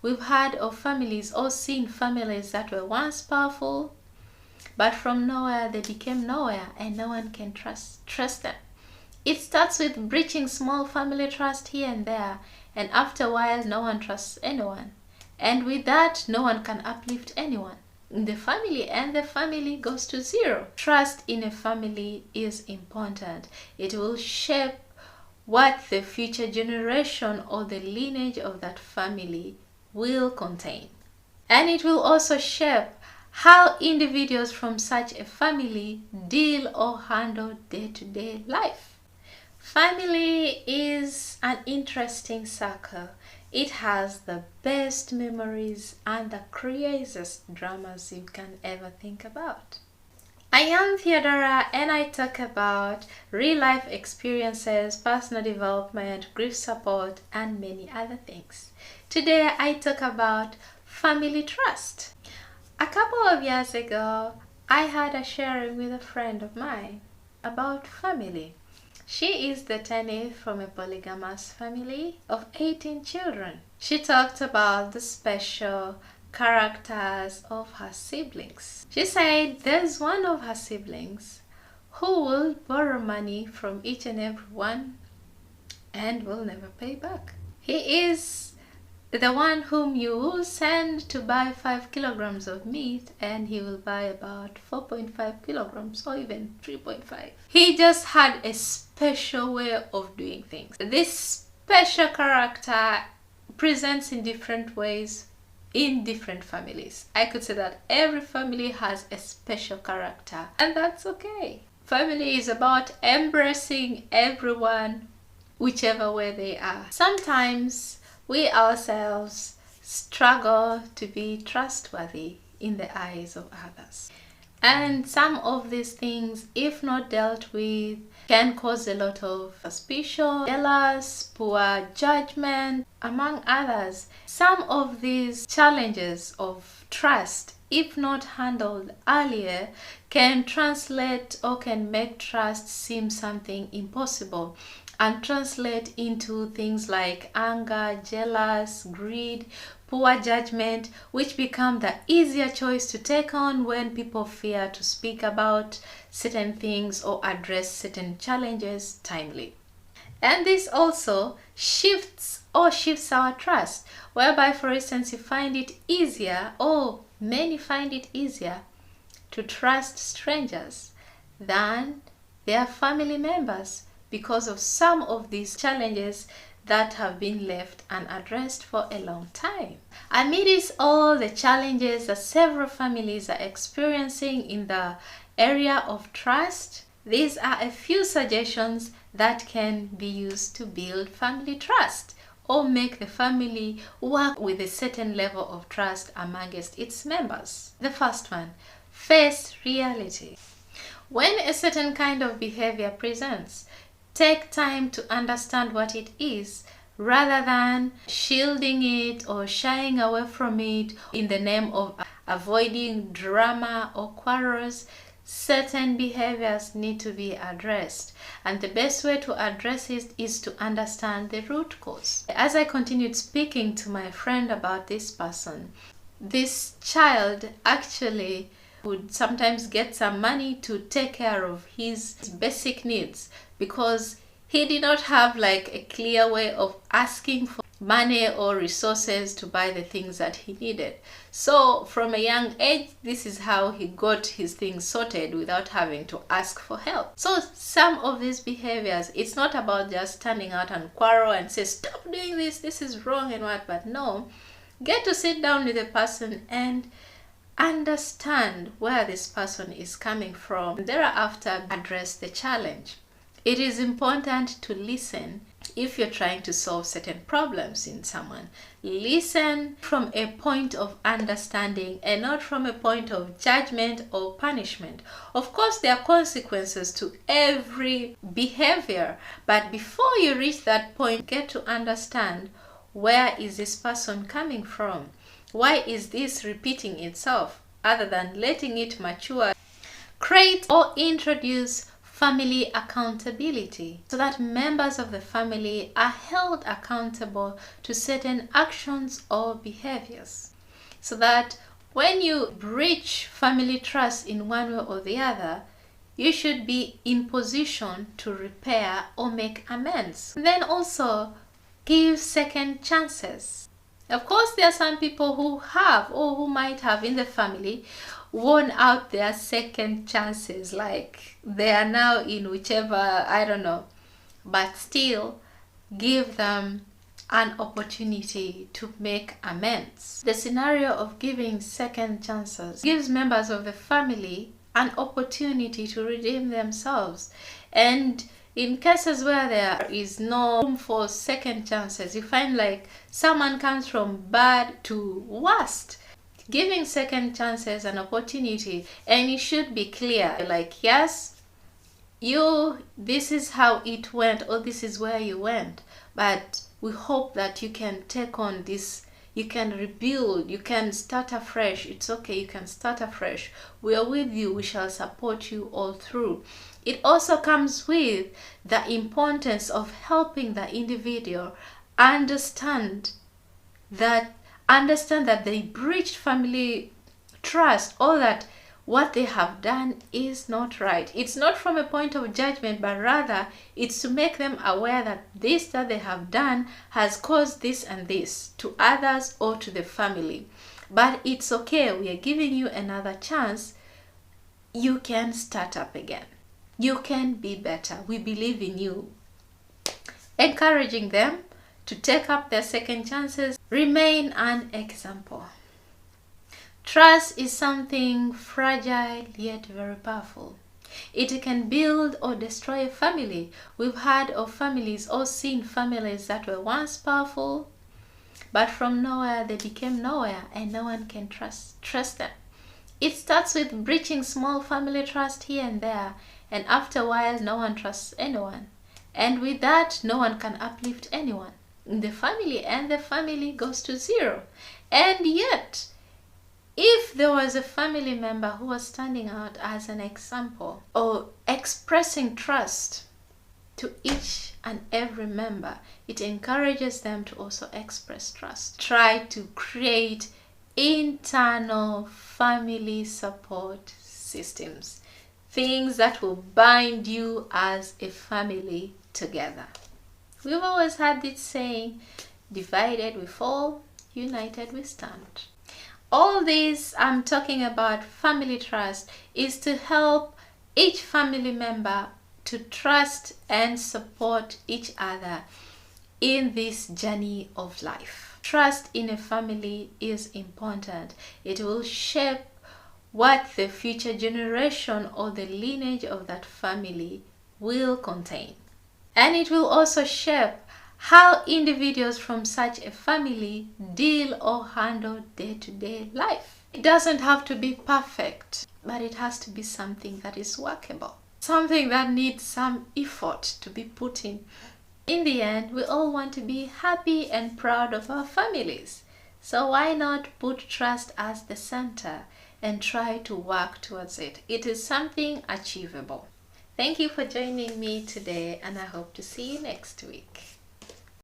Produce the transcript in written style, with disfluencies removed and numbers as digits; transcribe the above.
We've heard of families or seen families that were once powerful, but from nowhere they became nowhere and no one can trust them. It starts with breaching small family trust here and there, and after a while no one trusts anyone. And with that, no one can uplift anyone in the family, and the family goes to zero. Trust in a family is important. It will shape what the future generation or the lineage of that family will contain. And it will also shape how individuals from such a family deal or handle day-to-day life. Family is an interesting circle. It has the best memories and the craziest dramas you can ever think about. I am Theodora, and I talk about real life experiences, personal development, grief support, and many other things. Today I talk about family trust. A couple of years ago, I had a sharing with a friend of mine about family. She is the 10th from a polygamous family of 18 children. She talked about the special characters of her siblings. She said there's one of her siblings who will borrow money from each and every one and will never pay back. He is the one whom you will send to buy 5 kilograms of meat and he will buy about 4.5 kilograms or even 3.5. He just had a special way of doing things. This special character presents in different ways in different families. I could say that every family has a special character, and that's okay. Family is about embracing everyone whichever way they are. Sometimes we ourselves struggle to be trustworthy in the eyes of others. And some of these things, if not dealt with, can cause a lot of suspicion, jealous, poor judgment, among others. Some of these challenges of trust, if not handled earlier, can translate or can make trust seem something impossible and translate into things like anger, jealous, greed, poor judgment, which become the easier choice to take on when people fear to speak about certain things or address certain challenges timely. And this also shifts our trust, whereby, for instance, you find it easier, or many find it easier, to trust strangers than their family members, because of some of these challenges that have been left unaddressed for a long time. Amidst all the challenges that several families are experiencing in the area of trust, these are a few suggestions that can be used to build family trust or make the family work with a certain level of trust amongst its members. The first one, face reality. When a certain kind of behavior presents, take time to understand what it is, rather than shielding it or shying away from it in the name of avoiding drama or quarrels. Certain behaviors need to be addressed, and the best way to address it is to understand the root cause. As I continued speaking to my friend about this person, this child actually would sometimes get some money to take care of his basic needs, because he did not have like a clear way of asking for money or resources to buy the things that he needed. So from a young age, this is how he got his things sorted without having to ask for help. So some of these behaviors, it's not about just standing out and quarrel and say, stop doing this, this is wrong and what, but no, get to sit down with the person and understand where this person is coming from, and thereafter address the challenge. It is important to listen if you're trying to solve certain problems in someone. Listen from a point of understanding and not from a point of judgment or punishment. Of course, there are consequences to every behavior, but before you reach that point, get to understand, where is this person coming from? Why is this repeating itself, other than letting it mature? Create or introduce family accountability, so that members of the family are held accountable to certain actions or behaviors, so that when you breach family trust in one way or the other, you should be in position to repair or make amends. And then also give second chances. Of course, there are some people who have or who might have in the family worn out their second chances, like they are now in whichever, I don't know, but still give them an opportunity to make amends. The scenario of giving second chances gives members of the family an opportunity to redeem themselves. And in cases where there is no room for second chances, you find like someone comes from bad to worst, giving second chances an opportunity, and it should be clear, like, yes, this is how it went, or this is where you went, but we hope that you can take on this, you can rebuild, you can start afresh. It's okay, you can start afresh. We are with you, we shall support you all through. It also comes with the importance of helping the individual understand that they breached family trust, or that what they have done is not right. It's not from a point of judgment, but rather it's to make them aware that this that they have done has caused this and this to others or to the family. But it's okay, we are giving you another chance. You can start up again. You can be better. We believe in you. Encouraging them to take up their second chances. Remain an example. Trust is something fragile yet very powerful. It can build or destroy a family. We've heard of families or seen families that were once powerful, but from nowhere they became nowhere, and no one can trust them. It starts with breaching small family trust here and there, and after a while no one trusts anyone. And with that, no one can uplift anyone in the family, and the family goes to zero. And yet, if there was a family member who was standing out as an example or expressing trust to each and every member, it encourages them to also express trust. Try to create internal family support systems, things that will bind you as a family together. We've always had this saying, divided we fall, united we stand. All this I'm talking about family trust is to help each family member to trust and support each other in this journey of life. Trust in a family is important. It will shape what the future generation or the lineage of that family will contain. And it will also shape how individuals from such a family deal or handle day-to-day life. It doesn't have to be perfect, but it has to be something that is workable, something that needs some effort to be put in. In the end, we all want to be happy and proud of our families. So why not put trust as the center and try to work towards it? It is something achievable. Thank you for joining me today, and I hope to see you next week.